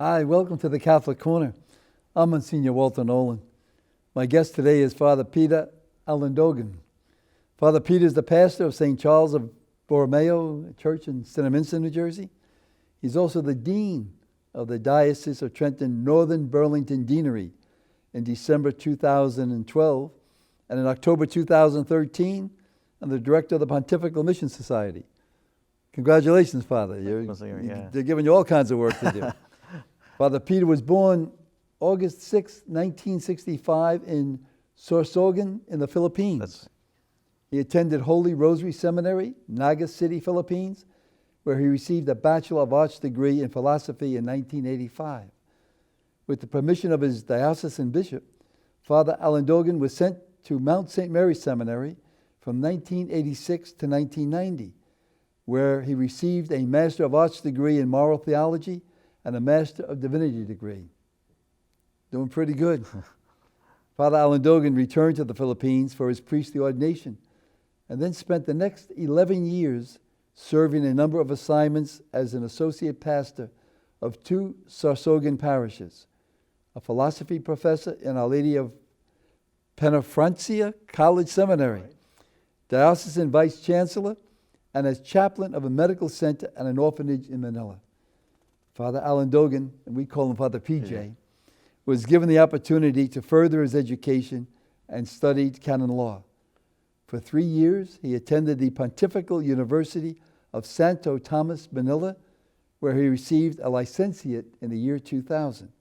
Hi, welcome to the Catholic Corner. I'm Monsignor Walter Nolan. My guest today is Father Peter Alindogan. Father Peter is the pastor of St. Charles of Borromeo Church in Cinnamonston, New Jersey. He's also the dean of the Diocese of Trenton Northern Burlington Deanery in December 2012, and in October 2013, I'm the director of the Pontifical Mission Society. Congratulations, Father. They're giving you all kinds of work to do. Father Peter was born August 6, 1965 in Sorsogon in the Philippines. He attended Holy Rosary Seminary, Naga City, Philippines, where he received a Bachelor of Arts degree in philosophy in 1985. With the permission of his diocesan bishop, Father Alindogan was sent to Mount St. Mary Seminary from 1986 to 1990, where he received a Master of Arts degree in moral theology and a Master of Divinity degree. Doing pretty good. Father Alindogan returned to the Philippines for his priestly ordination and then spent the next 11 years serving a number of assignments as an associate pastor of 2 Sorsogon parishes, a philosophy professor in Our Lady of Penafrancia College Seminary, diocesan vice chancellor, and as chaplain of a medical center and an orphanage in Manila. Father Alindogan, and we call him Father PJ, was given the opportunity to further his education and studied canon law. For 3 years, he attended the Pontifical University of Santo Tomas, Manila, where he received a licentiate in the year 2000.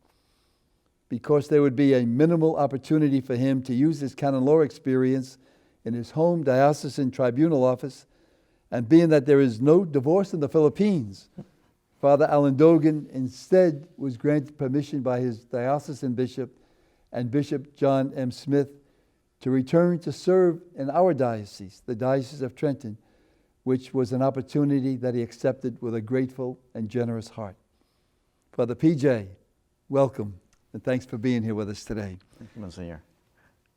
Because there would be a minimal opportunity for him to use his canon law experience in his home diocesan tribunal office, and being that there is no divorce in the Philippines, Father Alindogan instead was granted permission by his diocesan bishop and Bishop John M. Smith to return to serve in our diocese, the Diocese of Trenton, which was an opportunity that he accepted with a grateful and generous heart. Father PJ, welcome, and thanks for being here with us today. Thank you, Monsignor.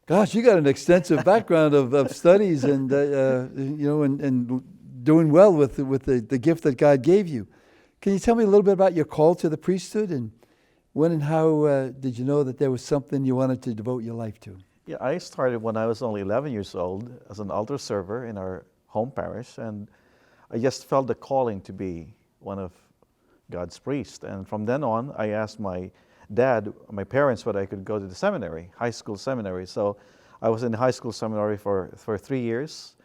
Gosh, you got an extensive background of studies and and doing well with the gift that God gave you. Can you tell me a little bit about your call to the priesthood, and when and how did you know that there was something you wanted to devote your life to? Yeah, I started when I was only 11 years old as an altar server in our home parish, and I just felt the calling to be one of God's priests. And from then on, I asked my parents, whether I could go to the seminary, high school seminary. So I was in the high school seminary for 3 years,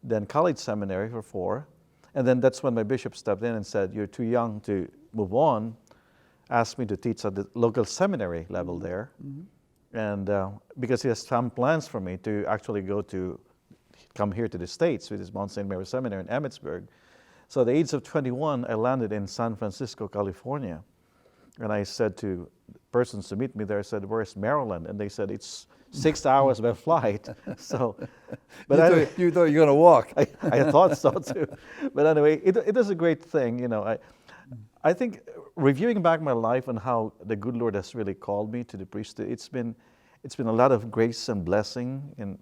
then college seminary for 4. And then that's when my bishop stepped in and said, "You're too young to move on," asked me to teach at the local seminary level there. Mm-hmm. And because he has some plans for me to actually come here to the States with his Mount St. Mary Seminary in Emmitsburg. So at the age of 21, I landed in San Francisco, California. And I said to persons to meet me there, I said, "Where's Maryland?" And they said, "It's 6 hours by flight." So, but you thought you were going to walk. I thought so too. But anyway, it is a great thing. You know, I think reviewing back my life and how the good Lord has really called me to the priesthood, it's been a lot of grace and blessing, and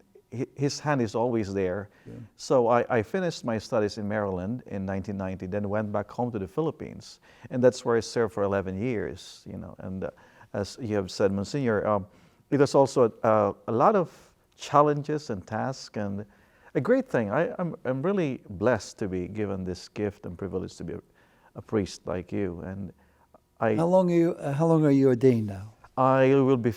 His hand is always there. Yeah. So I finished my studies in Maryland in 1990, then went back home to the Philippines, and that's where I served for 11 years. You know, and as you have said, Monsignor, it was also a lot of challenges and tasks, and a great thing. I'm really blessed to be given this gift and privilege to be a priest like you. And how long are you ordained now? I will be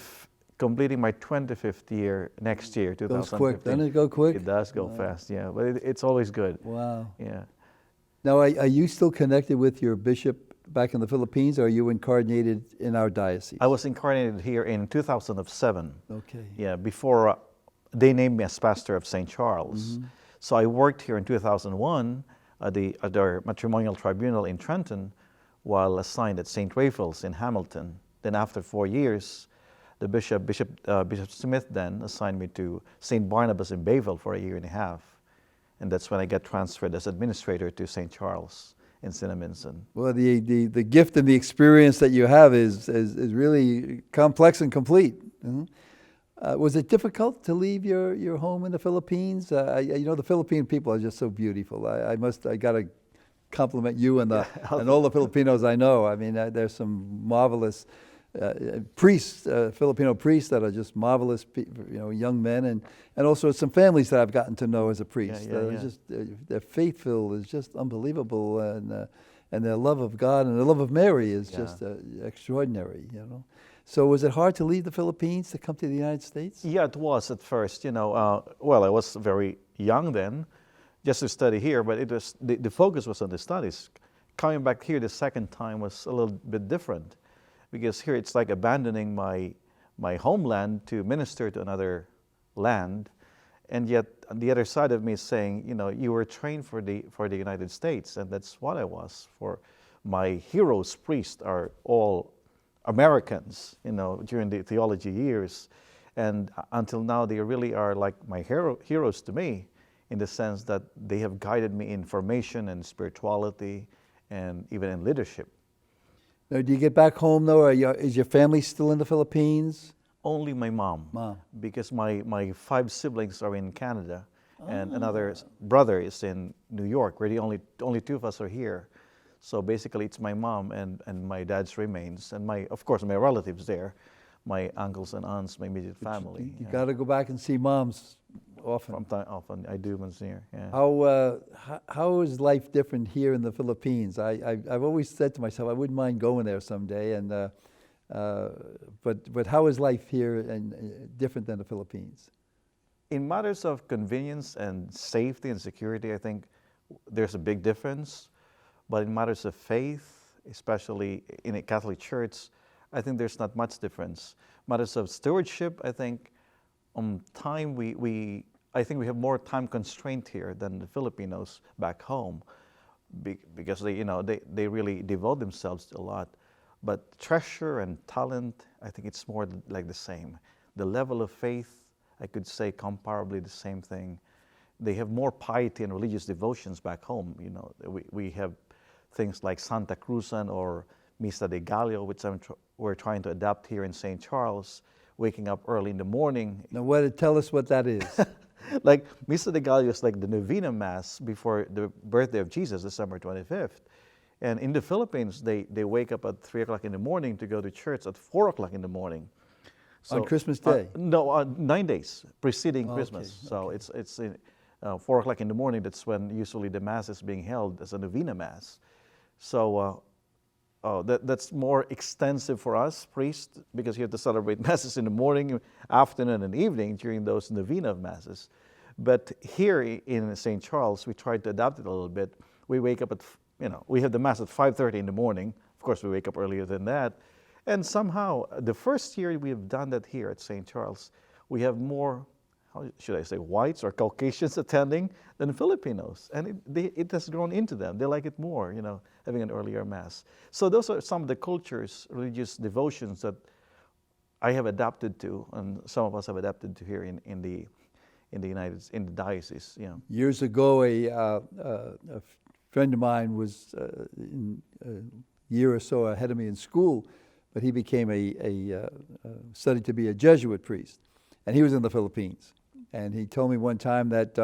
completing my 25th year next year, 2015. Goes quick, doesn't it go quick? It does go fast, yeah. But it's always good. Wow. Yeah. Now, are you still connected with your bishop back in the Philippines, or are you incarnated in our diocese? I was incarnated here in 2007. Okay. Yeah, before they named me as pastor of St. Charles. Mm-hmm. So I worked here in 2001 at their matrimonial tribunal in Trenton, while assigned at St. Raphael's in Hamilton. Then after 4 years, the Bishop Smith then assigned me to St. Barnabas in Bayville for 1.5 years. And that's when I got transferred as administrator to St. Charles in Cinnamonston. Well, the gift and the experience that you have is really complex and complete. Mm-hmm. Was it difficult to leave your home in the Philippines? The Philippine people are just so beautiful. I got to compliment you and and all the Filipinos I know. I mean, there's some marvelous priests, Filipino priests that are just marvelous, young men, and also some families that I've gotten to know as a priest. Just their faith-filled is just unbelievable, and their love of God and their love of Mary is just extraordinary. So was it hard to leave the Philippines to come to the United States? Yeah, it was at first. Well, I was very young then, just to study here, but it was the focus was on the studies. Coming back here the second time was a little bit different, because here it's like abandoning my homeland to minister to another land, and yet on the other side of me is saying, you were trained for the United States, and that's what I was. For my heroes, priests, are all Americans, during the theology years, and until now they really are like my heroes to me, in the sense that they have guided me in formation and spirituality, and even in leadership. Now, do you get back home though, or is your family still in the Philippines? Only my mom. Because my 5 siblings are in Canada, and another brother is in New York, where the only 2 of us are here. So basically, it's my mom and my dad's remains, and of course my relatives there, my uncles and aunts, my immediate family. You got to go back and see moms often. From time often, I do, Monsignor. Yeah. How is life different here in the Philippines? I've always said to myself I wouldn't mind going there someday, but how is life here and different than the Philippines? In matters of convenience and safety and security, I think there's a big difference. But in matters of faith, especially in a Catholic church, I think there's not much difference. Matters of stewardship, I think time I think we have more time constraint here than the Filipinos back home, because they really devote themselves to a lot. But treasure and talent, I think it's more like the same. The level of faith, I could say comparably the same thing. They have more piety and religious devotions back home. We have things like Santa Cruzan or Misa de Gallo, which we're trying to adapt here in St. Charles, waking up early in the morning. Now, tell us what that is. Like Misa de Gallo is like the Novena Mass before the birthday of Jesus, December 25th. And in the Philippines, they wake up at 3 o'clock in the morning to go to church at 4 o'clock in the morning. So, on Christmas Day? No, 9 days preceding Christmas. Okay. So it's 4 o'clock in the morning. That's when usually the Mass is being held as a Novena Mass. So that's more extensive for us priests, because you have to celebrate Masses in the morning, afternoon, and evening during those novena Masses. But here in St. Charles, we tried to adapt it a little bit. We wake up we have the Mass at 5:30 in the morning. Of course, we wake up earlier than that. And somehow, the first year we have done that here at St. Charles, we have more, how should I say, whites or Caucasians attending than Filipinos. And it has grown into them. They like it more, having an earlier Mass. So those are some of the cultures, religious devotions that I have adapted to, and some of us have adapted to here in the diocese. Yeah. Years ago, a friend of mine was a year or so ahead of me in school, but he became studied to be a Jesuit priest, and he was in the Philippines. And he told me one time that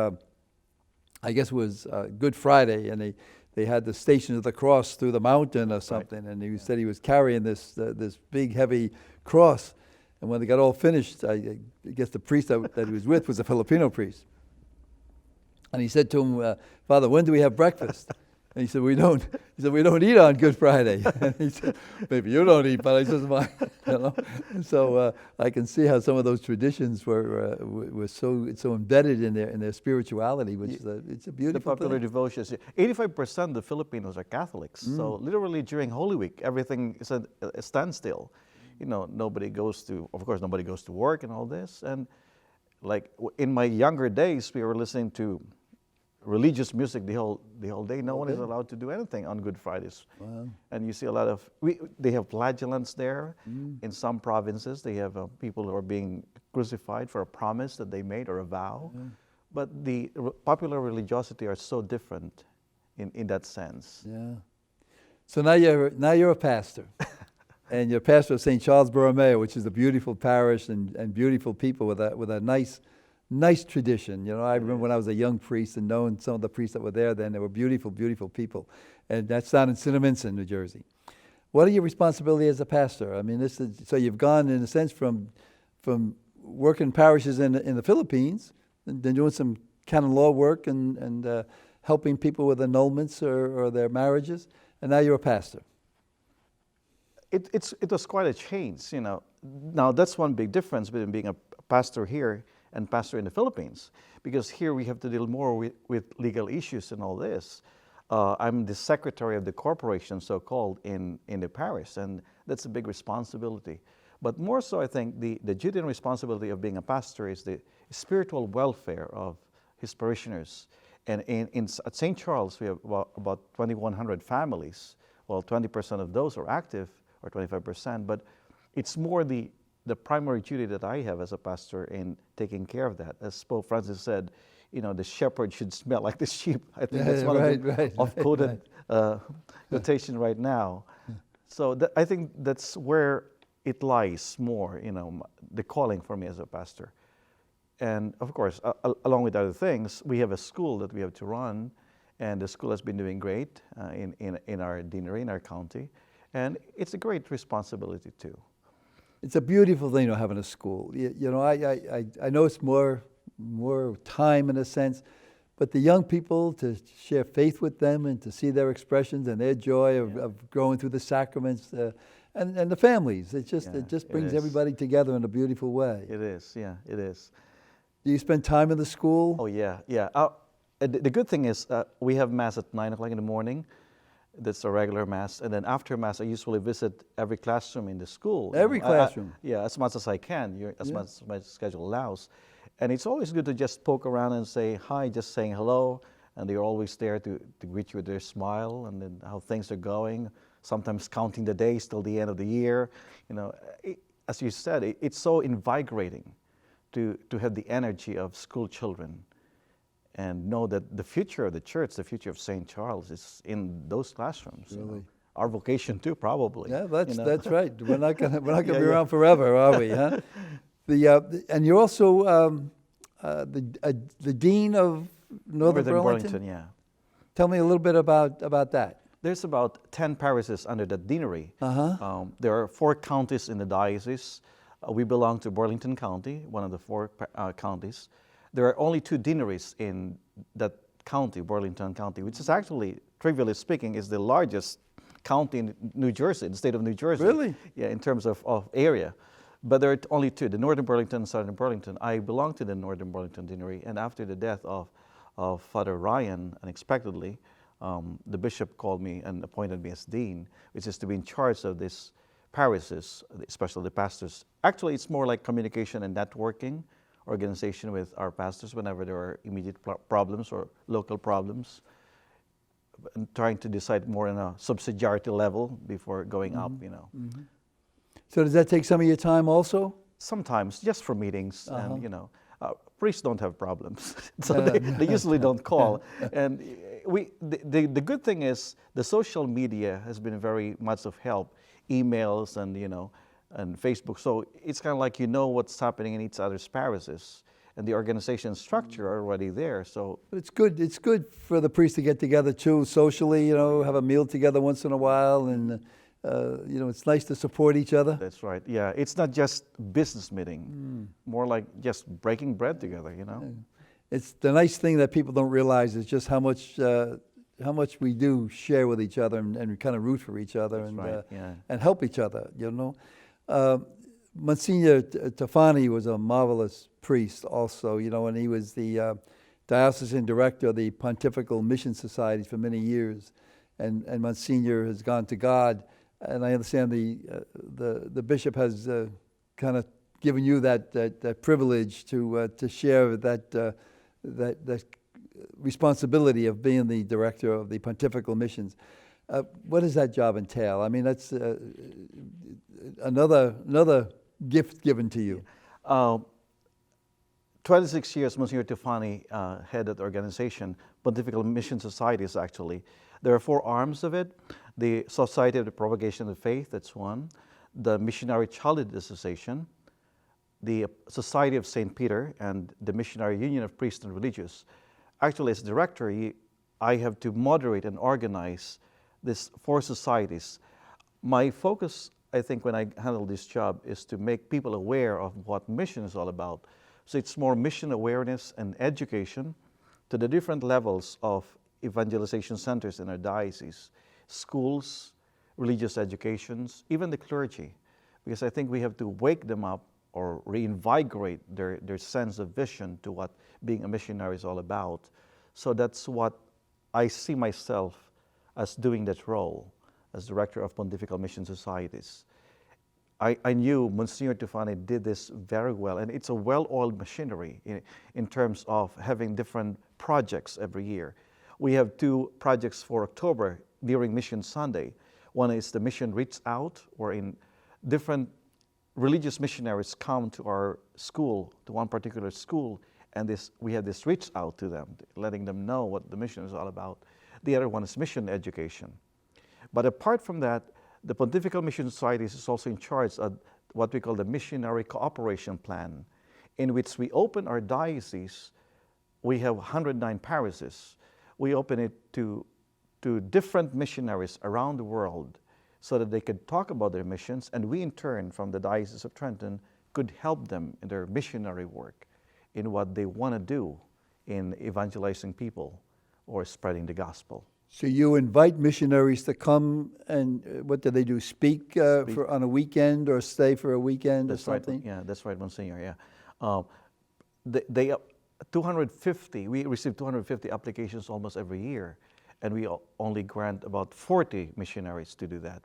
I guess it was Good Friday, and they had the Station of the Cross through the mountain or something, right. And he said he was carrying this big heavy cross, and when they got all finished, I guess the priest that he was with was a Filipino priest, and he said to him, "Father, when do we have breakfast?" And he said, we don't eat on Good Friday. And he said, maybe you don't eat, but I just mind, And so I can see how some of those traditions were so embedded in their spirituality, which is it's a beautiful the popular thing. devotions. 85% of the Filipinos are Catholics. So literally during Holy Week, everything is a standstill. Nobody goes to work and all this. And like in my younger days, we were listening to religious music the whole day. No one is allowed to do anything on Good Fridays. Wow. And you see a lot of, they have flagellants there. In some provinces, they have people who are being crucified for a promise that they made or a vow. But the popular religiosity are so different in that sense. Yeah. So now you're a pastor. And you're pastor of St. Charles Borromeo, which is a beautiful parish and beautiful people with a nice nice tradition. You know, I remember when I was a young priest and knowing some of the priests that were there then, they were beautiful, beautiful people. And that's down in Cinnaminson, New Jersey. What are your responsibilities as a pastor? I mean, this is, so you've gone in a sense from working parishes in the Philippines, and then doing some canon law work and helping people with annulments or their marriages, and now you're a pastor. It was quite a change, you know. Now that's one big difference between being a pastor here and pastor in the Philippines, because here we have to deal more with legal issues and all this. I'm the secretary of the corporation, so-called, in the parish, and that's a big responsibility. But more so, I think, the duty and responsibility of being a pastor is the spiritual welfare of his parishioners. And at St. Charles, we have about 2,100 families. Well, 20% of those are active, or 25%, but it's more the primary duty that I have as a pastor in taking care of that. As Pope Francis said, you know, the shepherd should smell like the sheep. I think that's one of the oft-quoted quotation right now. So I think that's where it lies more, you know, the calling for me as a pastor. And of course, along with other things, we have a school that we have to run, and the school has been doing great in our deanery, in our county, and it's a great responsibility too. It's a beautiful thing, you know, having a school. You know, I know it's more time in a sense, but the young people, to share faith with them and to see their expressions and their joy of growing through the sacraments, and the families, it just brings everybody together in a beautiful way. It is, yeah, it is. Do you spend time in the school? Oh yeah. The good thing is we have Mass at 9 o'clock in the morning. That's a regular Mass. And then after Mass, I usually visit every classroom in the school. Every classroom? Yeah, as much as I can, as much as my schedule allows. And it's always good to just poke around and say hi, just saying hello. And they're always there to greet you with their smile, and then how things are going. Sometimes counting the days till the end of the year. You know, as you said, it's so invigorating to have the energy of school children and know that the future of the church, the future of St. Charles, is in those classrooms. Really? You know? Our vocation too, probably. Yeah, that's you know? that's right. We're not gonna be around forever, are we? Huh? And you're also the dean of Northern Burlington. Yeah. Tell me a little bit about that. There's about 10 parishes under the deanery. There are 4 counties in the diocese. We belong to Burlington County, one of the 4 counties. There are only 2 deaneries in that county, Burlington County, which is actually, trivially speaking, is the largest county in New Jersey, the state of New Jersey. Really? Yeah, in terms of area. But there are only 2, the Northern Burlington and Southern Burlington. I belong to the Northern Burlington deanery, and after the death of Father Ryan, unexpectedly, the bishop called me and appointed me as dean, which is to be in charge of these parishes, especially the pastors. Actually, it's more like communication and networking organization with our pastors whenever there are immediate problems or local problems, and trying to decide more on a subsidiarity level before going up, you know. Mm-hmm. So does that take some of your time also? Sometimes, just for meetings, and you know, priests don't have problems, so they usually don't call. And the good thing is the social media has been very much of help, emails and and Facebook. So it's kind of like what's happening in each other's parishes, and the organization structure are already there. So but it's good. It's good for the priests to get together too, socially. Have a meal together once in a while, and it's nice to support each other. That's right. Yeah, it's not just business meeting, more like just breaking bread together. It's the nice thing that people don't realize is just how much we do share with each other and kind of root for each other. That's and right. Yeah. And help each other. Monsignor Tafani was a marvelous priest also, and he was the diocesan director of the Pontifical Mission Society for many years, and Monsignor has gone to God, and I understand the bishop has kind of given you that privilege to share that responsibility of being the director of the Pontifical Missions. What does that job entail? I mean, that's another gift given to you. 26 years, Monsignor Tufani headed the organization. Pontifical Mission Societies, actually. There are 4 arms of it. The Society of the Propagation of the Faith, that's one. The Missionary Childhood Association. the Society of St. Peter and the Missionary Union of Priests and Religious, actually as director, I have to moderate and organize these 4 societies. My focus, I think, when I handle this job is to make people aware of what mission is all about. So it's more mission awareness and education to the different levels of evangelization centers in our diocese, schools, religious educations, even the clergy, because I think we have to wake them up or reinvigorate their sense of vision to what being a missionary is all about. So that's what I see myself as doing that role as director of Pontifical Mission Societies. I knew Monsignor Tufani did this very well, and it's a well-oiled machinery in terms of having different projects every year. We have 2 projects for October during Mission Sunday. One is the Mission Reach Out, wherein different religious missionaries come to our school, to one particular school, and we have this reach out to them, letting them know what the mission is all about. The other one is mission education. But apart from that, the Pontifical Mission Societies is also in charge of what we call the Missionary Cooperation Plan, in which we open our diocese. We have 109 parishes. We open it to different missionaries around the world so that they could talk about their missions, and we in turn, from the Diocese of Trenton, could help them in their missionary work, in what they want to do in evangelizing people or spreading the gospel. So you invite missionaries to come, and what do they do? Speak. On a weekend, or stay for a weekend, that's or something? Right. Yeah, that's right, Monsignor. Yeah, they 250. We receive 250 applications almost every year, and we only grant about 40 missionaries to do that.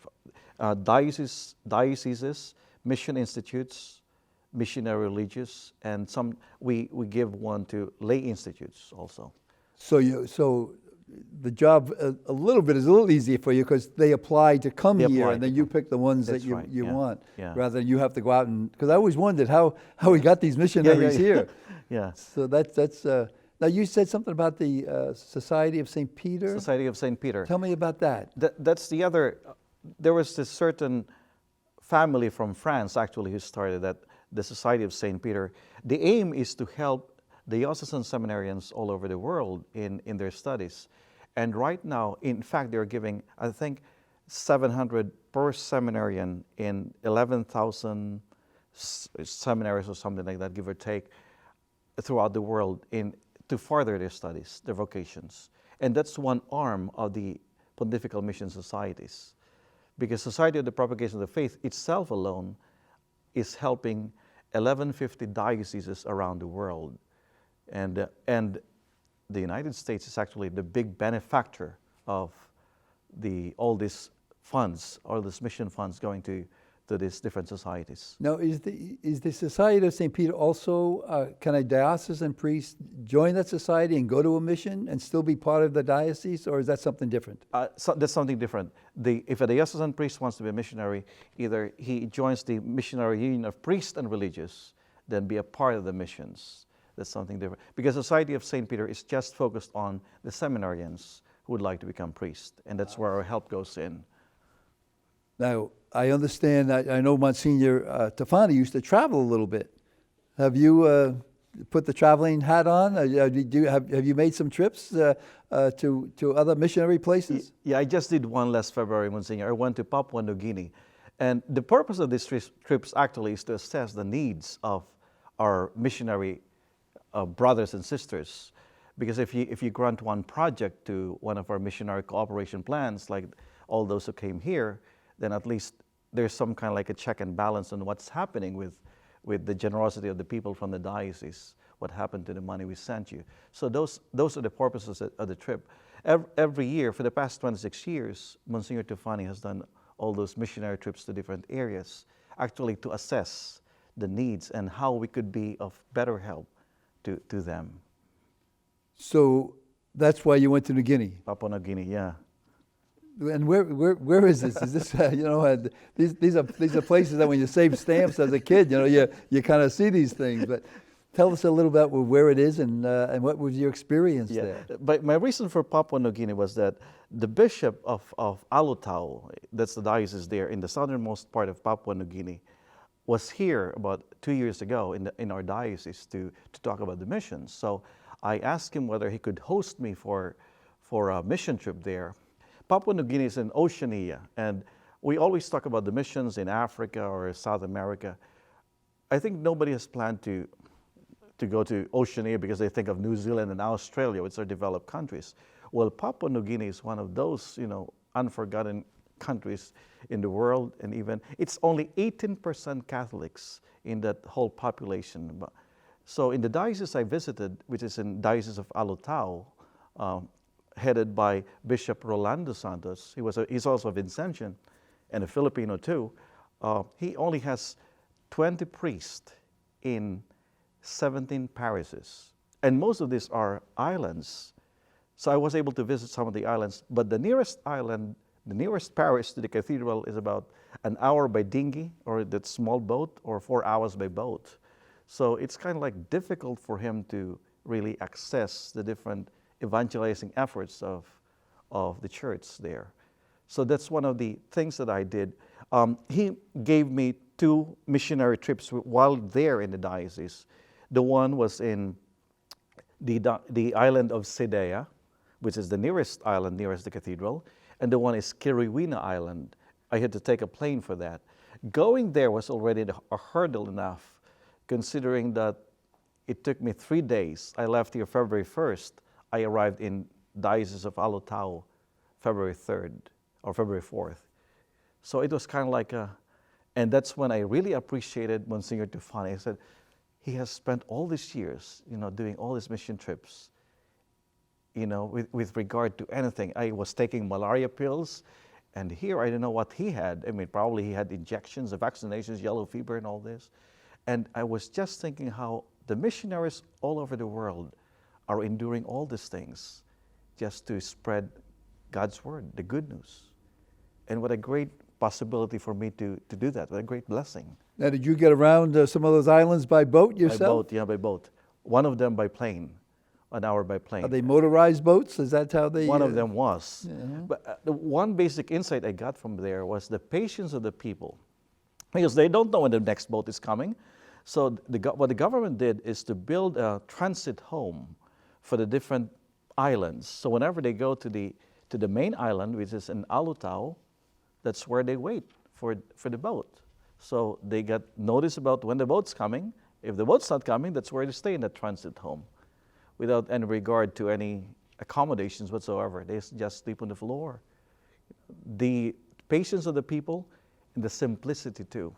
Dioceses, mission institutes, missionary religious, and some we give one to lay institutes also. So the job a little bit is a little easier for you because they apply to come here, and then you pick the ones that you yeah. want, Yeah. rather than you have to go out and, because I always wondered how we got these missionaries here. Yeah. So that's now you said something about the Society of St. Peter. Society of St. Peter. Tell me about that. That's the other. There was this certain family from France actually who started that, the Society of St. Peter. The aim is to help the diocesan seminarians all over the world in their studies. And right now, in fact, they're giving, I think, 700 per seminarian in 11,000 seminaries or something like that, give or take, throughout the world to further their studies, their vocations. And that's one arm of the Pontifical Mission Societies. Because Society of the Propagation of the Faith itself alone is helping 1,150 dioceses around the world. And the United States is actually the big benefactor of all these funds, all these mission funds going to these different societies. Now, is the Society of St. Peter also, can a diocesan priest join that society and go to a mission and still be part of the diocese, or is that something different? So that's something different. If a diocesan priest wants to be a missionary, either he joins the Missionary Union of Priests and Religious, then be a part of the missions. That's something different. Because the Society of St. Peter is just focused on the seminarians who would like to become priests, and that's where our help goes in. Now, I understand, I know Monsignor Tufani used to travel a little bit. Have you put the traveling hat on? Have you made some trips to other missionary places? Yeah, I just did one last February, Monsignor. I went to Papua New Guinea. And the purpose of these trips actually is to assess the needs of our missionary brothers and sisters. Because if you grant one project to one of our missionary cooperation plans, like all those who came here, then at least there's some kind of like a check and balance on what's happening with the generosity of the people from the diocese, what happened to the money we sent you. So those are the purposes of the trip. Every year, for the past 26 years, Monsignor Tufani has done all those missionary trips to different areas, actually to assess the needs and how we could be of better help to them. So that's why you went to New Guinea? Papua New Guinea, yeah. And where is this? Is this these are places that when you save stamps as a kid, you kind of see these things. But tell us a little about where it is and what was your experience there. But my reason for Papua New Guinea was that the bishop of Alutau, that's the diocese there in the southernmost part of Papua New Guinea, was here about 2 years ago in our diocese to talk about the missions. So I asked him whether he could host me for a mission trip there. Papua New Guinea is in Oceania, and we always talk about the missions in Africa or South America. I think nobody has planned to go to Oceania because they think of New Zealand and Australia, which are developed countries. Well, Papua New Guinea is one of those, unforgotten countries in the world, and even it's only 18% Catholics in that whole population. So in the diocese I visited, which is in Diocese of Alotao, headed by Bishop Rolando Santos, he's also a Vincentian and a Filipino too. He only has 20 priests in 17 parishes, and most of these are islands. So I was able to visit some of the islands, but the nearest island, the nearest parish to the cathedral is about an hour by dinghy or that small boat, or 4 hours by boat. So it's kind of like difficult for him to really access the different evangelizing efforts of the church there. So that's one of the things that I did. He gave me 2 missionary trips while there in the diocese. The one was in the island of Sedea, which is the nearest island nearest the cathedral, and the one is Kiriwina Island. I had to take a plane for that. Going there was already a hurdle enough, considering that it took me 3 days. I left here February 1st. I arrived in Diocese of Alotao February 3rd or February 4th. So it was kind of like and that's when I really appreciated Monsignor Tufani. I said, he has spent all these years, doing all these mission trips, with regard to anything. I was taking malaria pills, and here I don't know what he had. I mean, probably he had injections, vaccinations, yellow fever, and all this. And I was just thinking how the missionaries all over the world are enduring all these things just to spread God's word, the good news. And what a great possibility for me to do that. What a great blessing. Now, did you get around some of those islands by boat yourself? By boat, yeah, by boat. One of them by plane, an hour by plane. Are they motorized boats? Is that how they... One of them was. Yeah. But the one basic insight I got from there was the patience of the people. Because they don't know when the next boat is coming. So what the government did is to build a transit home for the different islands. So whenever they go to the main island, which is in Alotao, that's where they wait for the boat. So they got notice about when the boat's coming. If the boat's not coming, that's where they stay in that transit home, without any regard to any accommodations whatsoever. They just sleep on the floor. The patience of the people and the simplicity too.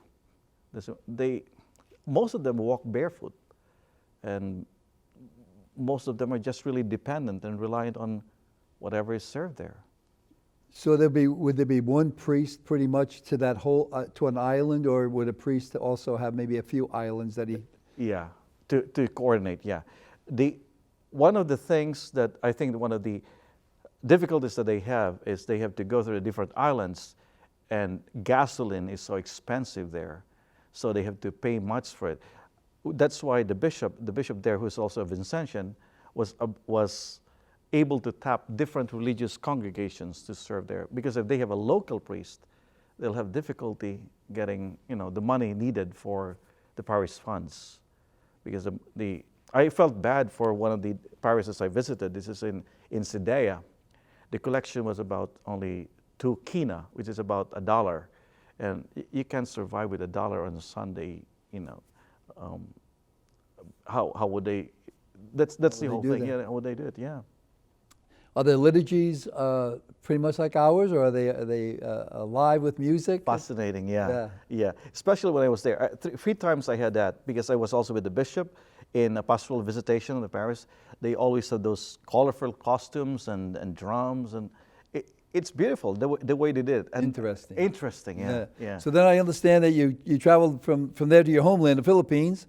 Most of them walk barefoot, and most of them are just really dependent and reliant on whatever is served there. So would there be one priest pretty much to that whole to an island, or would a priest also have maybe a few islands that he? Yeah, to coordinate. Yeah, one of the things that I think one of the difficulties that they have is they have to go through the different islands, and gasoline is so expensive there, so they have to pay much for it. That's why the bishop there, who's also a Vincentian, was able to tap different religious congregations to serve there. Because if they have a local priest, they'll have difficulty getting the money needed for the parish funds. Because I felt bad for one of the parishes I visited. This is in Sidea. The collection was about only 2 kina, which is about $1. And you can't survive with $1 on a Sunday, how would they, that's the whole thing. Yeah, how would they do it? Yeah. Are the liturgies pretty much like ours, or are they live with music? Fascinating, yeah. Especially when I was there. 3 times I had that, because I was also with the bishop in a pastoral visitation in the parish. They always had those colorful costumes and drums, and it's beautiful the way they did it. And Interesting, yeah. So then I understand that you traveled from there to your homeland, the Philippines,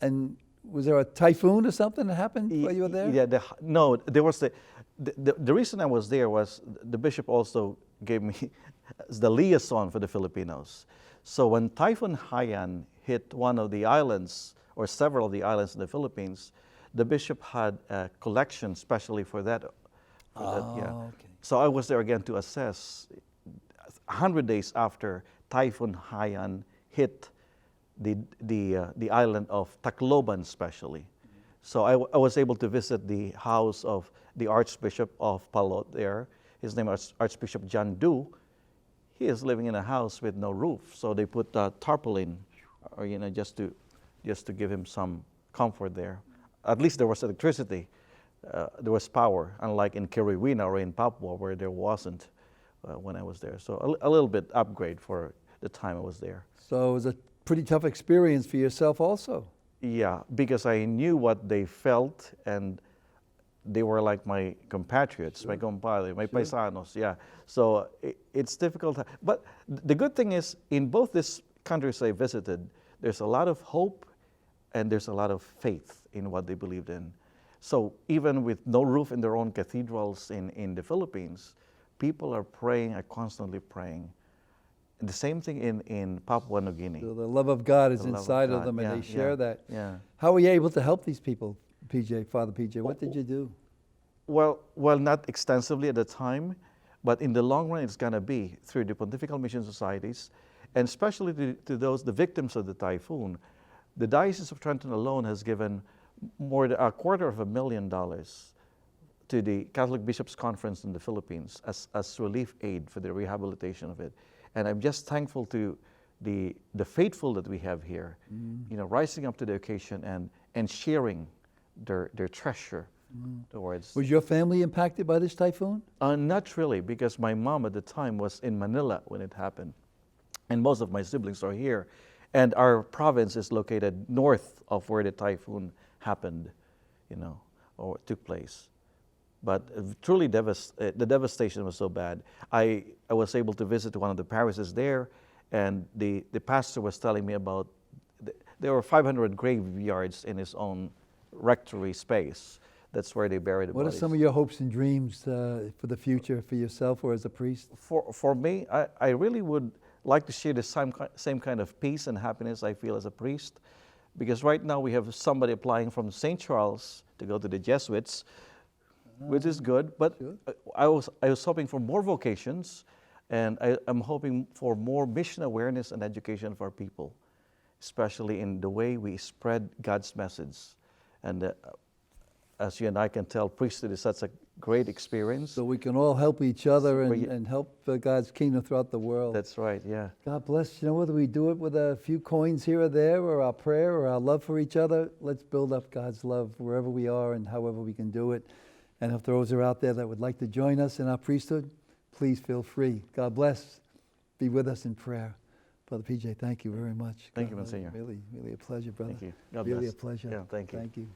and was there a typhoon or something that happened while you were there? Yeah, there was the reason I was there was the bishop also gave me the liaison for the Filipinos. So when Typhoon Haiyan hit one of the islands, or several of the islands in the Philippines, the bishop had a collection especially for that. Okay. So I was there again to assess 100 days after Typhoon Haiyan hit the island of Tacloban especially. So I was able to visit the house of the Archbishop of Palot there. His name is Archbishop John Du. He is living in a house with no roof, so they put tarpaulin, or just to give him some comfort there. At least there was electricity, there was power, unlike in Kiriwina or in Papua where there wasn't when I was there. So a little bit upgrade for the time I was there. So it was a pretty tough experience for yourself also. Yeah, because I knew what they felt, and they were like my compatriots, sure. My compadre, my paisanos, yeah. So it's difficult. But the good thing is, in both these countries I visited, there's a lot of hope and there's a lot of faith in what they believed in. So even with no roof in their own cathedrals in the Philippines, people are praying, are constantly praying. And the same thing in Papua New Guinea. So the love of God is inside of them, and yeah, they share that. Yeah. How were you able to help these people, PJ, Father PJ? What did you do? Well, not extensively at the time, but in the long run, it's going to be through the Pontifical Mission Societies, and especially to those, the victims of the typhoon. The Diocese of Trenton alone has given more than $250,000 to the Catholic Bishops' Conference in the Philippines as relief aid for the rehabilitation of it. And I'm just thankful to the faithful that we have here, rising up to the occasion and sharing their treasure towards. Was your family impacted by this typhoon? Not really, because my mom at the time was in Manila when it happened. And most of my siblings are here. And our province is located north of where the typhoon happened, or took place. But truly, the devastation was so bad. I was able to visit one of the parishes there, and the pastor was telling me about, there were 500 graveyards in his own rectory space. That's where they buried the bodies. What are some of your hopes and dreams for the future, for yourself or as a priest? For me, I really would like to share the same kind of peace and happiness I feel as a priest, because right now we have somebody applying from St. Charles to go to the Jesuits, which is good, but sure. I was hoping for more vocations, and I'm hoping for more mission awareness and education for people, especially in the way we spread God's message. And as you and I can tell, priesthood is such a great experience. So we can all help each other and help God's kingdom throughout the world. That's right, yeah. God bless. Whether we do it with a few coins here or there, or our prayer, or our love for each other, let's build up God's love wherever we are and however we can do it. And if those are out there that would like to join us in our priesthood, please feel free. God bless. Be with us in prayer. Brother PJ, thank you very much. Thank you, Monsignor. Really, really a pleasure, brother. Thank you. God really bless. A pleasure. Yeah, thank you. Thank you.